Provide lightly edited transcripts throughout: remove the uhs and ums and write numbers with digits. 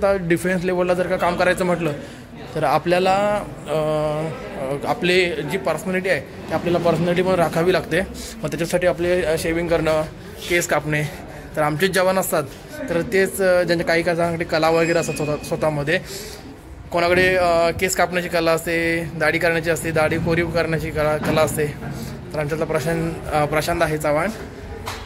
आता डिफेन्स लेवलला जर का काम करायचं म्हटलं तर आपल्याला आपली जी पर्सनॅलिटी आहे ती आपल्याला पर्सनॅलिटी पण राखावी लागते. मग त्याच्यासाठी आपले शेविंग करणं, केस कापणे. तर आमचेच जवान असतात तर तेच ज्यांच्या काही जणांकडे कला वगैरे असतात स्वतःमध्ये. कोणाकडे केस कापण्याची कला असते, दाढी करण्याची असते, दाढी कोरीव करण्याची कला असते. तर आमच्यातला प्रशांत आहे चव्हाण,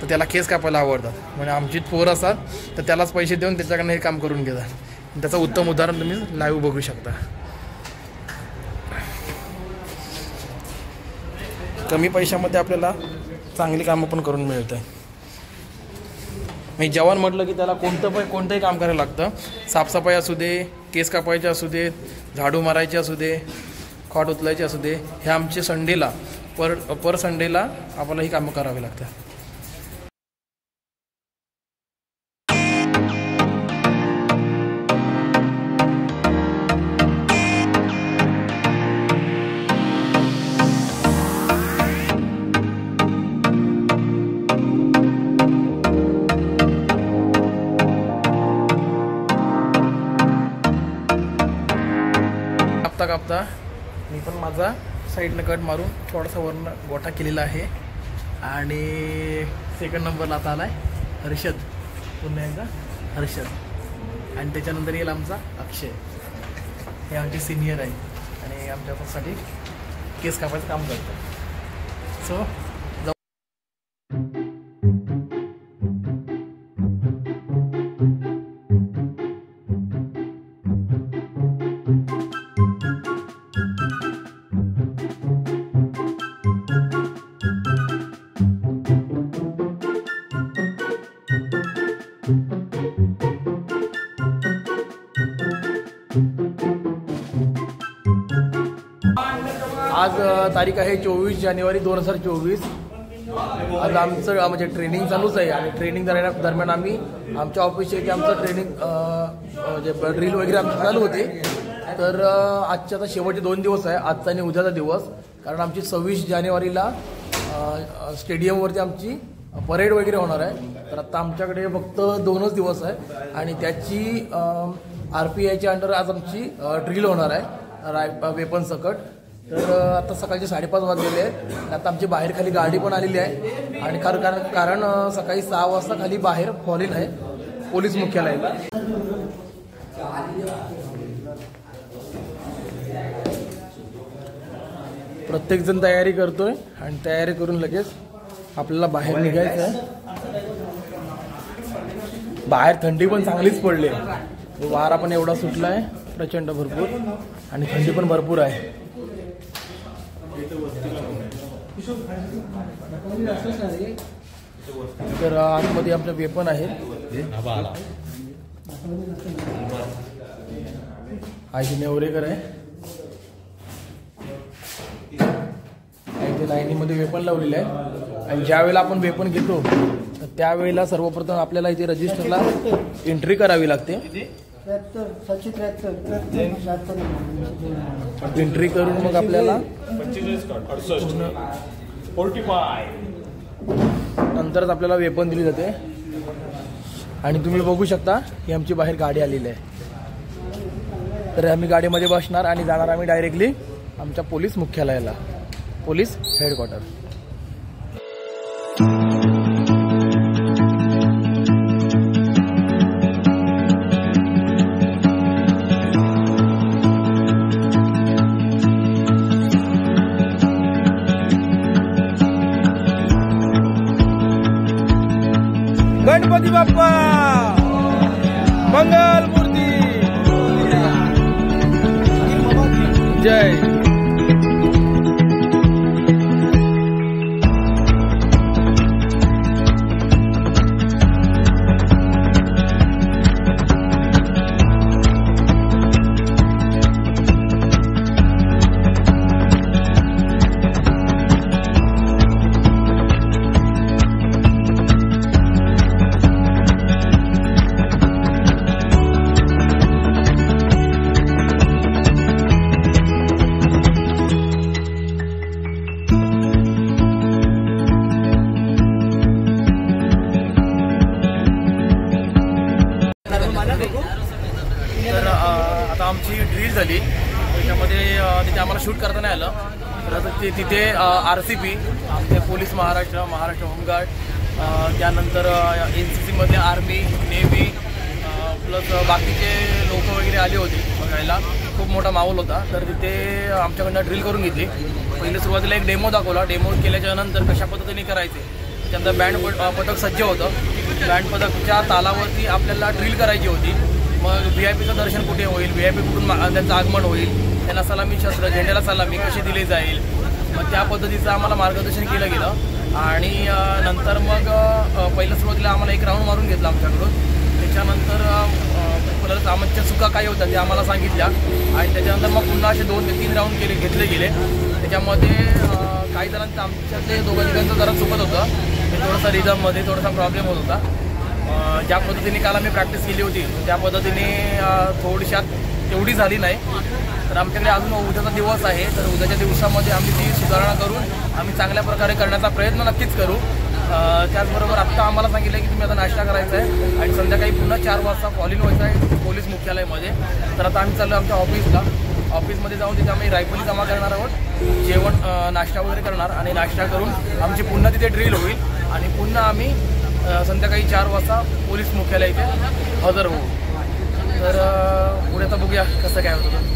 तर त्याला केस कापायला आवडतात. म्हणजे आमची पोरं असतात तर त्यालाच पैसे देऊन त्याच्याकडनं हे काम करून घेतात. त्याचं उत्तम उदाहरण तुम्ही लाईव्ह बघू शकता. कमी पैशामध्ये आपल्याला चांगली कामं पण करून मिळतं. मी जवान म्हटलं की त्याला कोणतंही काम करायला लागतं. साफसफाई असू दे, केस कापायचे असू दे, झाडू मारायचे असू दे, खॉट उचलायचे असू दे, हे आमचे संडेला पर संडेला आपल्याला ही कामं करावी लागतात. कापता मी पण माझा साईडनं कट मारून थोडासा वरनं गोठा केलेला आहे. आणि सेकंड नंबरला आता आला आहे हर्षद, पुन्हा एकदा हर्षद. आणि त्याच्यानंतर येईल आमचा अक्षय. हे आमचे सिनियर आहे आणि आमच्यासाठी केस कापायचं काम करतात. सो आज तारीख आहे 24 जानेवारी 2024. आज आमचं म्हणजे ट्रेनिंग चालूच आहे. आणि ट्रेनिंग दरम्यान आम्ही आमच्या ऑफिसचे की आमचं ट्रेनिंग जे ड्रिल वगैरे आमची चालू होते. तर आजचे आता शेवटचे 2 दिवस आहे, आजचा आणि उद्याचा दिवस. कारण आमची 26 जानेवारीला स्टेडियमवरती आमची परेड वगैरे होणार आहे. तर आता आमच्याकडे फक्त 2च दिवस आहे आणि त्याची RPIच्या अंडर आज आमची ड्रिल होणार आहे वेपन सकट. तर आता सकाळचे 5:30 वाजलेले आहेत. आता आमची बाहेर खाली गाडी पण आलेली आहे. आणि कारण सकाळी 6 वाजता खाली बाहेर फॉलिन आहे पोलीस मुख्यालयाला. प्रत्येकजण तयारी करतोय आणि तयारी करून लगेच आपल्याला बाहेर निघायचं आहे. बाहेर थंडी पण चांगलीच पडली आहे. वारा पण एवढा सुटला आहे प्रचंड भरपूर आणि थंडी पण भरपूर आहे. तर आतमध्ये आमचे वेपन आहेत. आयजी नेवरेकर आहे. इथे लाईनीमध्ये वेपन लावलेले आहे. आणि ज्या वेळेला आपण वेपन घेतो तर त्यावेळेला सर्वप्रथम आपल्याला इथे रजिस्टरला एंट्री करावी लागते. एंट्री करून मग आपल्याला नंतरच आपल्याला वेपन दिली जाते. आणि तुम्ही बघू शकता की आमची बाहेर गाडी आलेली आहे. तर आम्ही गाडीमध्ये बसणार आणि जाणार आम्ही डायरेक्टली आमच्या पोलीस मुख्यालयाला, पोलीस हेडक्वार्टर. गणपती बाप्पा मंगल मूर्ती जय. आमची ड्रिल झाली त्याच्यामध्ये तिथे आम्हाला शूट करता नाही आलं. तर तिथे RCP आमचे पोलीस महाराष्ट्र होमगार्ड, त्यानंतर NCC मधले आर्मी, नेव्ही प्लस बाकीचे लोक वगैरे आले होते बघायला. खूप मोठा माहोल होता. तर तिथे आमच्याकडनं ड्रिल करून घेतली. पहिले सुरुवातीला एक डेमो दाखवला. डेमो केल्याच्या नंतर कशा पद्धतीने करायचे, त्यानंतर बँड पथक सज्ज होतं. बँड पथकच्या तालावरती आपल्याला ड्रिल करायची होती. मग VIP दर्शन कुठे होईल, VIP कुठून त्यांचं आगमन होईल, त्यांना सलामी शस्त्र, झेंड्याला सलामी कशी दिली जाईल, मग त्या पद्धतीचं आम्हाला मार्गदर्शन केलं गेलं. आणि नंतर मग पहिल्या सुरुवातीला आम्हाला एक राऊंड मारून घेतला आमच्याकडून. त्याच्यानंतर परत आमच्या चुका काही होत्या त्या आम्हाला सांगितल्या आणि त्याच्यानंतर मग पुन्हा असे 2 ते 3 राऊंड घेतले गेले. त्याच्यामध्ये काही जणांचं आमच्यातले दोघांचं जरा चुकत होतं. थोडंसं रिदममध्ये थोडासा प्रॉब्लेम होत होता. ज्या पद्धतीने काल आम्ही प्रॅक्टिस केली होती त्या पद्धतीने थोडीशात तेवढी झाली नाही. तर आमच्याकडे अजून उद्याचा दिवस आहे. तर उद्याच्या दिवसामध्ये आम्ही ती सुधारणा करून आम्ही चांगल्या प्रकारे करण्याचा प्रयत्न नक्कीच करू. त्याचबरोबर आत्ता आम्हाला सांगितलं की तुम्ही आता नाश्ता करायचा आहे आणि संध्याकाळी पुन्हा 4 वाजता कॉल इन व्हायचं आहे पोलीस मुख्यालयामध्ये. तर आता आम्ही चाललो आमच्या ऑफिसमध्ये जाऊन तिथे आम्ही रायफली जमा करणार आहोत, जेवण नाश्ता वगैरे करणार आणि नाश्ता करून आमची पुन्हा तिथे ड्रिल होईल आणि पुन्हा आम्ही संध्याकाळी 4 वाजता पोलीस मुख्यालय इथे हजर होऊ. तर पुढे आता बघूया कसं काय होतं.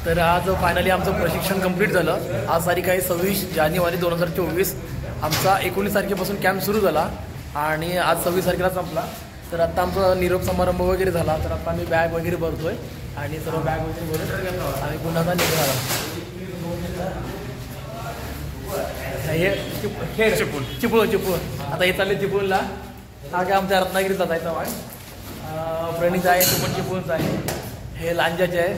तर आज फायनली आमचं प्रशिक्षण कंप्लीट झालं. आज तारीख आहे 26 जानेवारी 2024. आमचा 19 तारखेपासून कॅम्प सुरू झाला आणि आज 26 तारखेला संपला. तर आत्ता आमचा निरोप समारंभ वगैरे झाला. तर आता आम्ही बॅग वगैरे भरतोय आणि सर्व बॅग वगैरे भरून आम्ही पुन्हा निघणार. हे चिपळूण आता हे चालले चिपळूणला. हा काय आमच्या रत्नागिरीचा जायचा वाट. प्रणित आहे तो पण चिपळूणचा आहे. हे लांजाचे आहे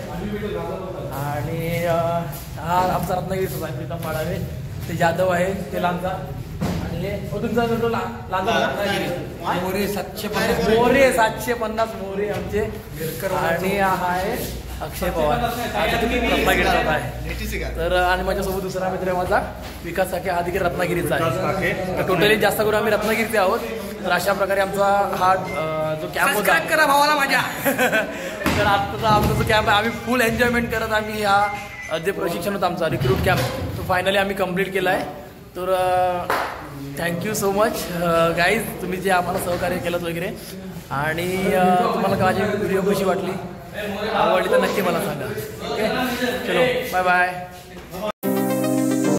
आणि हा आमचा रत्नागिरीचा आहे प्रीतम पाडावे. ते जाधव आहे ते लांजा आणि हे तुमचा लांजा रत्नागिरी. मोरे 750 मोरे आमचे. आणि हा आहे अक्षय पवार रत्नागिरीचा आहे. तर आणि माझ्यासोबत दुसरा मित्र माझा विकास साखे, हा देखील रत्नागिरीचा आहे. टोटली जास्त करून आम्ही रत्नागिरीचे आहोत. तर अशा प्रकारे आमचा हा जो कॅम्प होता करा भावाला माझ्या. तर आत्ताचा आमचा जो कॅम्प आहे आम्ही फुल एन्जॉयमेंट करत आम्ही हा जे प्रशिक्षण होतं आमचा रिक्रूट कॅम्प तो फायनली आम्ही कंप्लीट केला आहे. तर थँक्यू सो मच गाईज, तुम्ही जे आम्हाला सहकार्य केलं वगैरे. आणि तुम्हाला माझी व्हिडिओ कशी वाटली, आवडली तर नक्की मला सांगा. ओके, चलो बाय बाय.